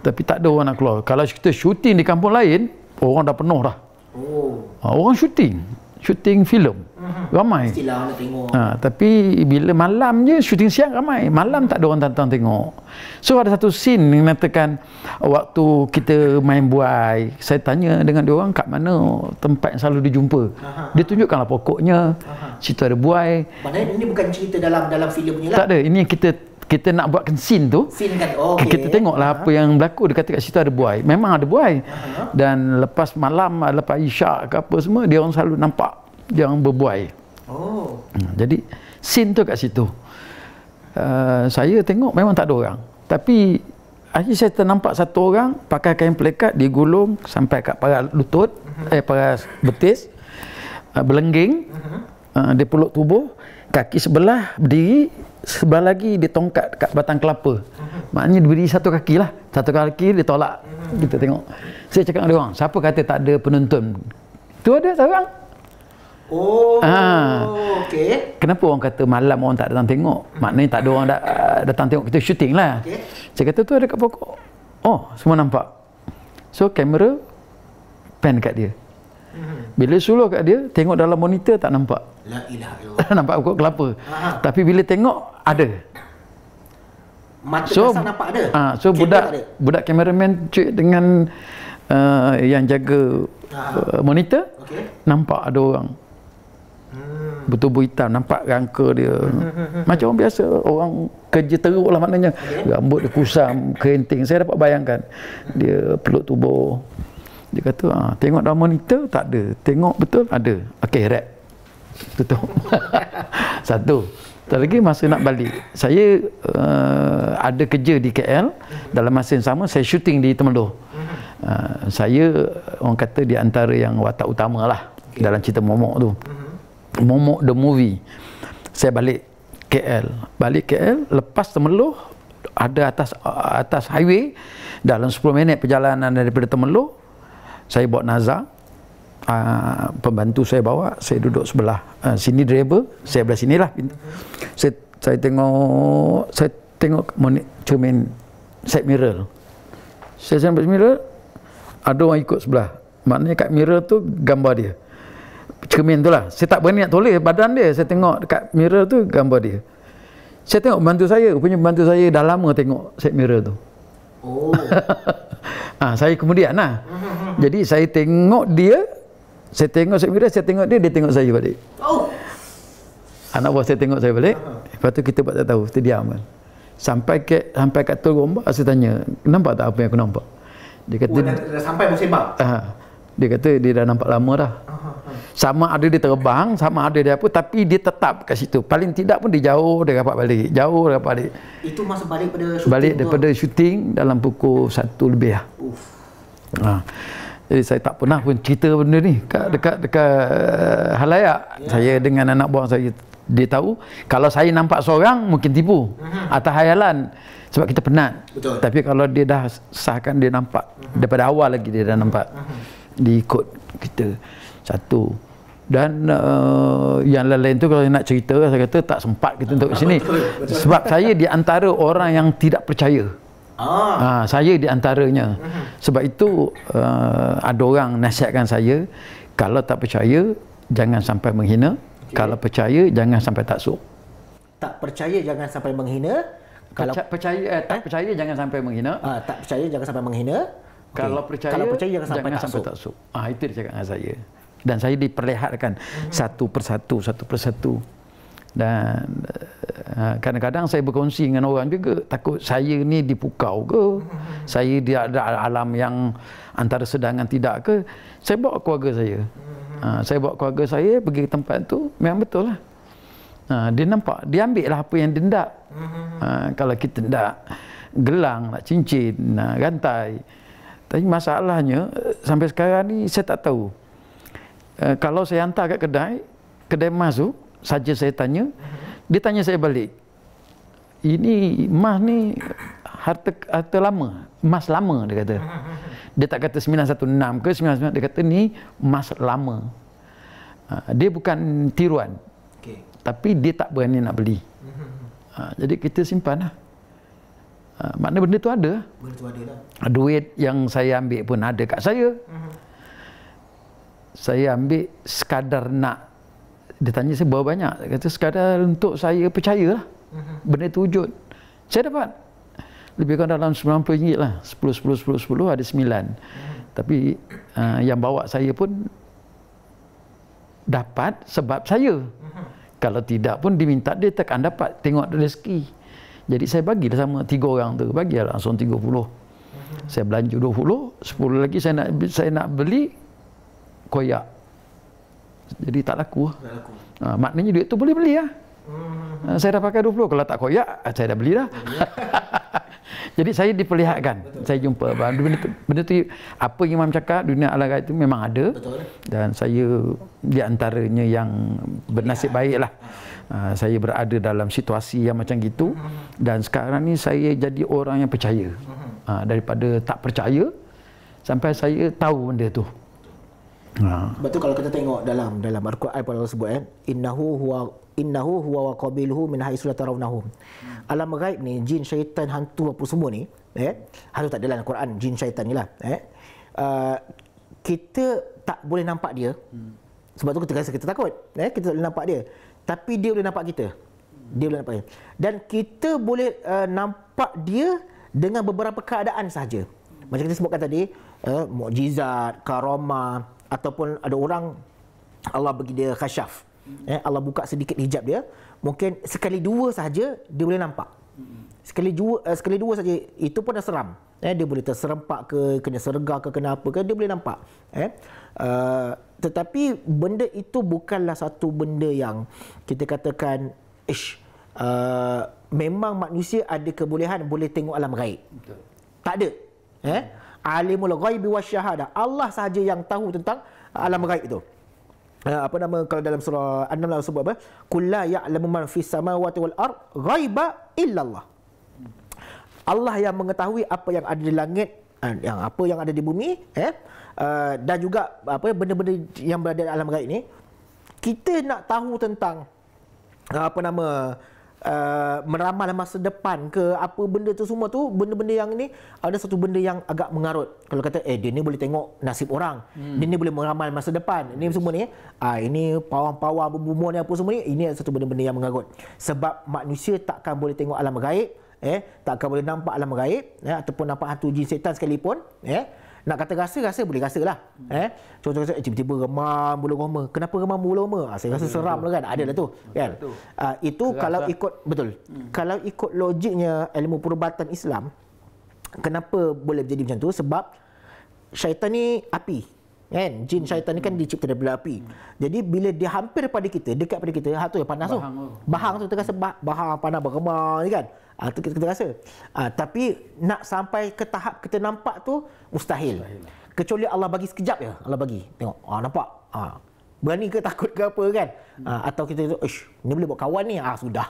Tapi tak ada orang nak keluar. Kalau kita syuting di kampung lain, orang dah penuh dah. Orang syuting filem ramai. Mestilah nak tengok. Tapi bila malam je, syuting siang ramai, malam tak ada orang datang tengok. So ada satu scene yang mengatakan waktu kita main buai, saya tanya dengan dia orang kat mana tempat yang selalu dijumpa. Dia tunjukkanlah pokoknya situ ada buai. Maknanya ini bukan cerita dalam filem punya lah. Tak ada, ini yang kita nak buatkan scene tu. Scene kan. Kita tengoklah apa yang berlaku. Dia kata kat situ ada buai. Memang ada buai. Dan lepas malam, lepas isyak ke apa semua, dia orang selalu nampak dia orang berbuai. Jadi scene tu kat situ. Saya tengok memang tak ada orang. Tapi akhirnya saya ternampak satu orang pakai kain pelekat, dia gulung sampai kat paras lutut, paras betis, berlengging, dia peluk tubuh, kaki sebelah berdiri, sebelah lagi dia tongkat kat batang kelapa. Maknanya dia berdiri satu kaki lah, satu kaki dia tolak. Kita tengok. Saya cakap dengan dia orang, siapa kata tak ada penonton? Tu ada seorang. Okey. Kenapa orang kata malam orang tak datang tengok? Maknanya tak ada orang datang tengok kita syuting lah. Saya kata tu ada kat pokok. Semua nampak. So kamera pan kat dia. Bila suluh kat dia, tengok dalam monitor tak nampak. La ilaha illallah. Nampak pokok kelapa. Tapi bila tengok ada. Mata kasar nampak ada. So budak kameraman cik dengan yang jaga monitor, nampak ada orang. Bertubuh hitam, nampak rangka dia. Macam orang biasa, orang kerja teruk lah maknanya. Rambut dia kusam, kerinting. Saya dapat bayangkan. Dia peluk tubuh. Dia kata, tengok dalam monitor tak ada. Tengok betul ada. Okey, rap. Tutup. Satu. Tak lagi masa nak balik. Saya ada kerja di KL, dalam masa yang sama saya syuting di Temelloh. Saya orang kata di antara yang watak utama lah dalam cerita Momok tu. Momok the movie. Saya balik KL, lepas Temelloh ada atas highway, dalam 10 minit perjalanan daripada Temelloh saya bawa Nazar, pembantu saya bawa, saya duduk sebelah sini driver, saya belah sinilah. Saya tengok cermin side mirror. Saya sampai mirror, ada orang ikut sebelah. Maknanya kat mirror tu gambar dia. Cermin tu lah. Saya tak berani nak toleh badan dia. Saya tengok dekat mirror tu gambar dia. Saya tengok pembantu saya. Rupanya pembantu saya dah lama tengok side mirror tu. Oh. Saya kemudian lah. Jadi saya tengok dia, saya tengok side mirror, saya tengok dia tengok saya balik. Oh. Anak buah saya tengok saya balik. Lepas tu kita buat tak tahu, kita diam kan. Sampai kat Tol Gombak, saya tanya, nampak tak apa yang aku nampak? Dia kata, dah sampai bersembang? Dia kata dia dah nampak lama dah. Sama ada dia terbang, sama ada dia apa, tapi dia tetap kat situ. Paling tidak pun dia jauh, dia dapat balik. Jauh, dia dapat balik. Itu masa balik pada syuting? Balik daripada syuting dalam pukul 1 lebih lah. Jadi saya tak pernah pun cerita benda ni dekat halayak. Saya dengan anak buah saya, dia tahu kalau saya nampak seorang mungkin tipu atau hayalan sebab kita penat. Betul. Tapi kalau dia dah sahkan dia nampak daripada awal lagi dia dah nampak, diikut kita satu. Dan yang lain-lain tu kalau nak cerita saya kata tak sempat kita untuk sini. Sebab saya di antara orang yang tidak percaya. Saya di antaranya. Sebab itu ada orang nasihatkan saya, kalau tak percaya jangan sampai menghina. Kalau percaya jangan sampai taksub. Tak percaya jangan sampai menghina. Kalau tak percaya jangan sampai menghina. Tak percaya jangan sampai menghina. Kalau percaya jangan sampai taksub. Itu dia cakap dengan saya. Dan saya diperlihatkan satu persatu. Dan kadang-kadang saya berkongsi dengan orang juga, takut saya ni dipukau ke, saya dia ada alam yang antara sedangan tidak ke. Saya bawa keluarga saya. Saya bawa keluarga saya pergi ke tempat tu, memang betul lah. Dia nampak, dia ambil lah apa yang dia nak. Kalau kita nak gelang, nak cincin, nak rantai. Tapi masalahnya sampai sekarang ni saya tak tahu. Kalau saya hantar kat kedai emas tu, saja saya tanya, dia tanya saya balik, ini emas ni harta lama, emas lama, dia kata. Dia tak kata 916 ke 999, dia kata ni emas lama. Dia bukan tiruan, tapi dia tak berani nak beli. Jadi kita simpan lah. Maknanya benda tu ada. Benda tu ada lah. Duit yang saya ambil pun ada kat saya. Saya ambil sekadar nak, dia tanya saya berapa banyak, dia kata sekadar untuk saya percaya lah benda tu wujud. Saya dapat lebih kurang dalam RM90 lah, 10 ada 9. Tapi yang bawa saya pun dapat sebab saya. Kalau tidak pun diminta dia takkan dapat, tengok rezeki. Jadi saya bagilah sama 3 orang tu, bagilah langsung 30. Saya belanja 20, 10 lagi saya nak beli koyak. Jadi tak laku. Maknanya duit tu boleh beli lah. Saya dah pakai 20, kalau tak koyak saya dah beli dah. Jadi saya diperlihatkan. Betul. Saya jumpa benda tu apa yang Imam cakap, dunia akhirat itu memang ada. Betul. Dan saya di antaranya yang bernasib baik lah. Saya berada dalam situasi yang macam gitu. Dan sekarang ni saya jadi orang yang percaya. Daripada tak percaya sampai saya tahu benda tu. Sebab tu kalau kita tengok dalam Al-Quran pada Allah sebut innahu huwa wa qabiluhu min haitsu la tarawnahum. Alam ghaib ni, jin, syaitan, hantu apa semua ni, hantu tak ada dalam Al-Quran, jin, syaitan ni lah. Kita tak boleh nampak dia. Sebab tu kita rasa kita takut. Kita tak boleh nampak dia. Tapi dia boleh nampak kita. Dia boleh nampak dia. Dan kita boleh nampak dia dengan beberapa keadaan sahaja. Macam kita sebutkan tadi, mukjizat, karamah, ataupun ada orang Allah bagi dia khasyaf. Allah buka sedikit hijab dia, mungkin sekali dua sahaja dia boleh nampak. Sekali dua saja itu pun dah seram. Dia boleh terserempak ke, kena sergah ke, kena apa ke, dia boleh nampak. Tetapi benda itu bukanlah satu benda yang kita katakan memang manusia ada kebolehan boleh tengok alam gaib. Betul. Tak ada. Alimul ghaibi wasyahadah. Allah sahaja yang tahu tentang alam gaib itu. Kalau dalam surah An-Naml sebut apa? Qul la ya'lamu man fis samawati wal ard ghaiba illa Allah. Allah yang mengetahui apa yang ada di langit, apa yang ada di bumi, dan juga benda-benda yang berada di alam gaib ni. Kita nak tahu tentang meramal masa depan ke apa benda tu semua tu, benda-benda yang ni ada satu benda yang agak mengarut. Kalau kata dia ni boleh tengok nasib orang, dia ni boleh meramal masa depan, ini semua ni ini pawang-pawang bumbu ni apa semua ni, ini satu benda-benda yang mengarut. Sebab manusia takkan boleh tengok alam gaib, takkan boleh nampak alam gaib, ataupun nampak hantu jin setan sekalipun, nak kata rasa boleh rasa lah. Contoh tiba-tiba remam bulu roma. Kenapa remam bulu roma? Saya rasa seram lah kan. Ada lah tu kan. Itu terasa. Kalau ikut betul. Kalau ikut logiknya ilmu perubatan Islam, kenapa boleh jadi macam tu? Sebab syaitan ni api. Kan? Jin syaitan ni kan dicipta daripada api. Jadi bila dia hampir pada kita, dekat pada kita, tu yang panas tu. Bahang tu terasa bahang panas bergema ni kan. Itu kita rasa. Tapi nak sampai ke tahap kita nampak tu mustahil. Kecuali Allah bagi sekejap je. Allah bagi. Tengok. Nampak. Berani ke takut ke apa kan? Atau kita tu, ni boleh buat kawan ni. Sudah.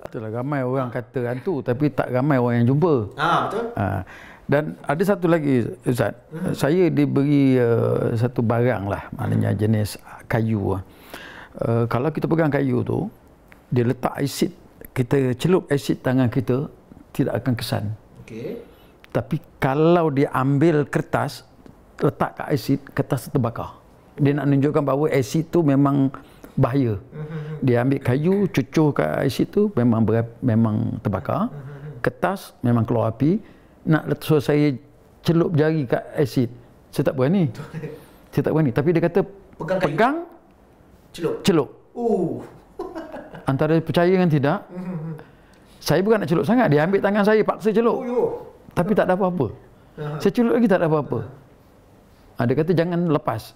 Itulah ramai orang kata hantu tapi tak ramai orang yang jumpa. Betul. Dan ada satu lagi Ustaz. Saya diberi satu barang lah. Maknanya jenis kayu. Kalau kita pegang kayu tu, dia letak asid, kita celup asid tangan kita, tidak akan kesan. Okey. Tapi kalau dia ambil kertas, letak kat asid, kertas terbakar. Dia nak menunjukkan bahawa asid tu memang bahaya. Dia ambil kayu, cucuh kat asid tu, memang terbakar. Kertas memang keluar api. Nak suruh saya celup jari kat asid, saya tak berani. Saya tak berani. Tapi dia kata pegang celup. Antara percaya dengan tidak, saya bukan nak celup sangat. Dia ambil tangan saya, paksa celup. Tapi tak ada apa-apa. Saya celup lagi tak ada apa-apa. Dia kata jangan lepas.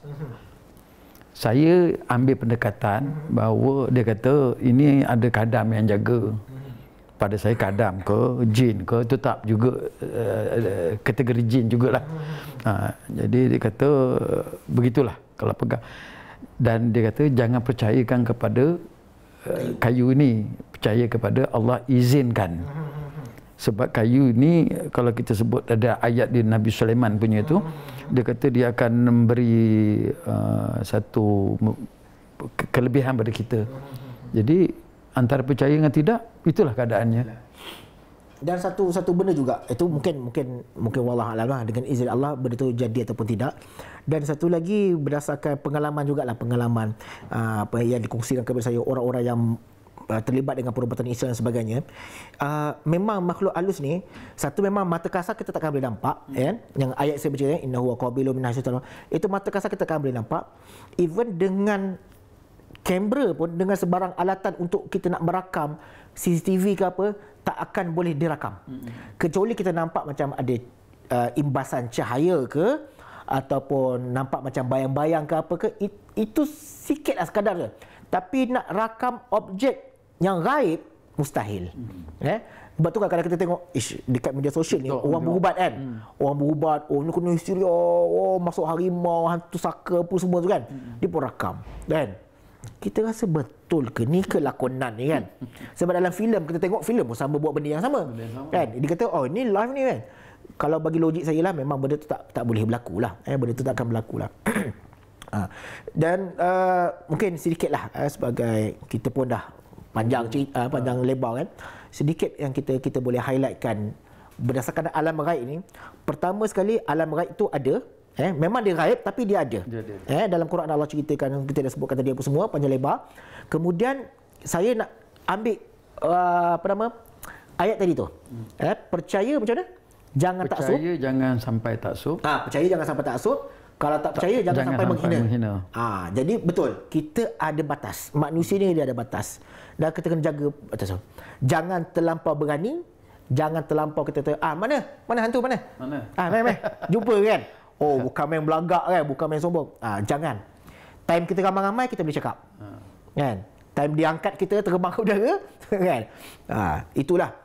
Saya ambil pendekatan bahawa dia kata ini ada kadam yang jaga. Pada saya kadam ke, jin ke, tetap juga kategori jin jugalah. Jadi dia kata begitulah kalau pegang. Dan dia kata jangan percayakan kepada kayu ini, percaya kepada Allah izinkan. Sebab kayu ni kalau kita sebut ada ayat di Nabi Sulaiman punya tu, dia kata dia akan memberi satu kelebihan pada kita. Jadi antara percaya dengan tidak, itulah keadaannya. Dan satu benda juga, itu mungkin wallah alam lah, dengan izin Allah benda itu jadi ataupun tidak. Dan satu lagi berdasarkan pengalaman jugalah, pengalaman apa yang dikongsikan kepada saya orang-orang yang terlibat dengan perubatan Islam dan sebagainya. Memang makhluk halus ni, satu memang mata kasar kita takkan boleh nampak, kan? Yang ayat saya baca ni, innahu qabilun min hasyaitan. Itu mata kasar kita takkan boleh nampak. Even dengan kamera pun, dengan sebarang alatan untuk kita nak merakam CCTV ke apa, tak akan boleh dirakam. Kecuali kita nampak macam ada imbasan cahaya ke, ataupun nampak macam bayang-bayang ke apa ke, itu sikitlah sekadar je. Tapi nak rakam objek yang gaib, mustahil. Sebab tu kan kadang kita tengok dekat media sosial ni, orang berubat kan. Orang berubat, ni kena histeria, masuk harimau, hantu saka apa semua tu kan. Dia pun rakam. Dan kita rasa betul ke ni kelakonan ni kan? Sebab dalam filem kita tengok filem pun sama buat benda yang sama. Kan? Dia kata ni live ni kan. Kalau bagi logik saya lah, memang benda tu tak boleh berlaku lah. Benda tu tak akan berlaku lah. Dan mungkin sedikit lah sebagai kita pun dah panjang cerita, panjang lebar kan. Sedikit yang kita boleh highlightkan berdasarkan alam gaib ni. Pertama sekali, alam gaib tu ada. Memang dia gaib tapi dia ada. Dalam Quran Allah ceritakan, kita dah sebutkan tadi apa semua panjang lebar. Kemudian saya nak ambil ayat tadi tu. Percaya macam mana? Jangan taksub. Percaya jangan sampai taksub. Percaya jangan sampai taksub. Kalau tak percaya jangan sampai menghina. Jadi betul, kita ada batas. Manusia ni dia ada batas. Dan kita kena jaga batas tu. Jangan terlampau berani, jangan terlampau kita mana hantu mana? Mai jumpa kan. Bukan main belagak kan, bukan main sombong. Jangan. Time kita ramai-ramai kita boleh cakap. Kan? Time dia angkat kita terbang ke udara kan. Itulah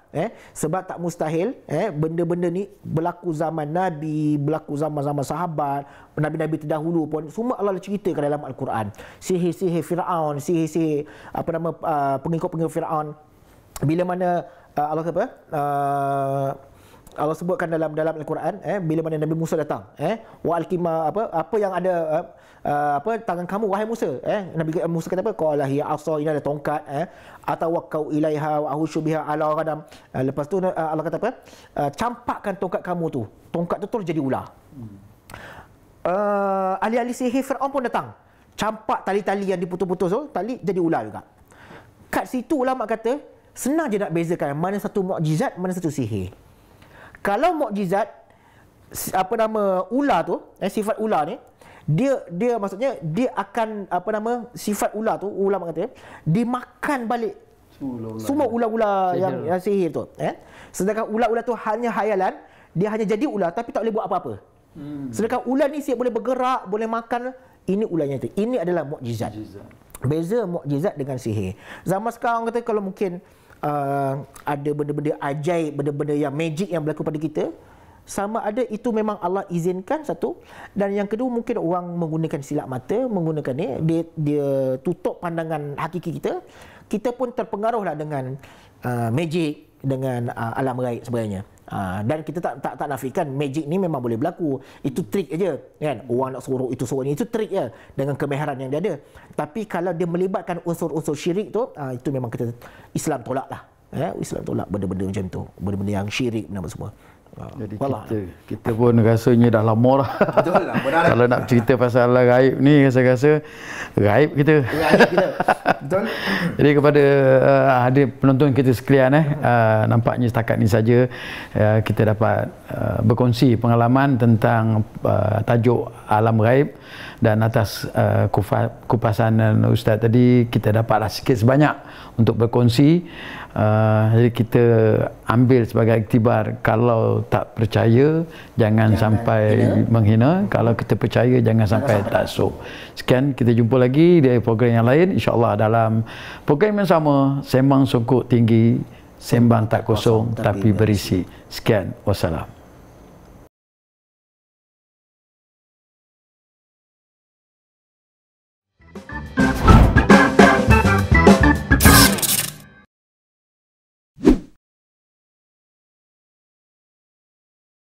sebab tak mustahil benda-benda ni berlaku zaman Nabi, berlaku zaman-zaman sahabat, nabi-nabi terdahulu pun semua Allah ceritakan dalam Al-Quran. Sihir-sihir Firaun, sihir-sihir pengikut-pengikut Firaun. Bila mana Allah kata Allah sebutkan dalam Al-Quran bila mana Nabi Musa datang wa alqima apa yang ada tangan kamu wahai Musa Nabi Musa kata apa qala hiya asa, ini ada tongkat atawakkau ilaiha wa ahushu biha ala ghadam. Lepas tu Allah kata apa campakkan tongkat kamu tu, tongkat tu terus jadi ular. Ahli-ahli sihir Firaun pun datang, campak tali-tali yang diputus-putus tu, tali jadi ular juga. Kat situ ulama kata senang je nak bezakan mana satu mukjizat, mana satu sihir. Kalau mukjizat ular tu, sifat ular ni, dia maksudnya dia akan sifat ular tu, ulama kata dimakan balik semua ular-ular yang sihir tu. Sedangkan ular-ular tu hanya khayalan, dia hanya jadi ular tapi tak boleh buat apa-apa. Sedangkan ular ni siap boleh bergerak, boleh makan. Ini ularnya tu. Ini adalah mukjizat. Beza mukjizat dengan sihir. Zaman sekarang kata kalau mungkin ada benda-benda ajaib, benda-benda yang magic yang berlaku pada kita, sama ada itu memang Allah izinkan satu, dan yang kedua mungkin orang menggunakan silap mata, menggunakan dia tutup pandangan hakiki kita pun terpengaruhlah dengan magic, dengan alam gaib sebenarnya. Dan kita tak nafikan magic ni memang boleh berlaku. Itu trik aja kan. Orang nak suruh itu suruh ni, itu trik je dengan kemahiran yang dia ada. Tapi kalau dia melibatkan unsur-unsur syirik tu, itu memang kita Islam tolak lah. Islam tolak benda-benda macam tu, benda-benda yang syirik benda semua. Jadi kita pun rasanya dah lama dah. Betul lah. Kalau nak cerita pasal gaib ni, rasa gaib kita. Betul. Jadi kepada hadir penonton kita sekalian, nampaknya setakat ni saja kita dapat berkongsi pengalaman tentang tajuk alam gaib, dan atas kupasan Ustaz tadi kita dapatlah sikit sebanyak untuk berkongsi. Jadi kita ambil sebagai iktibar, kalau tak percaya jangan sampai menghina, kalau kita percaya jangan sampai taksub. Sekian, kita jumpa lagi di program yang lain insya-Allah dalam program yang sama, Sembang Songkok Tinggi, sembang tak kosong tapi berisi. Sekian, wassalam.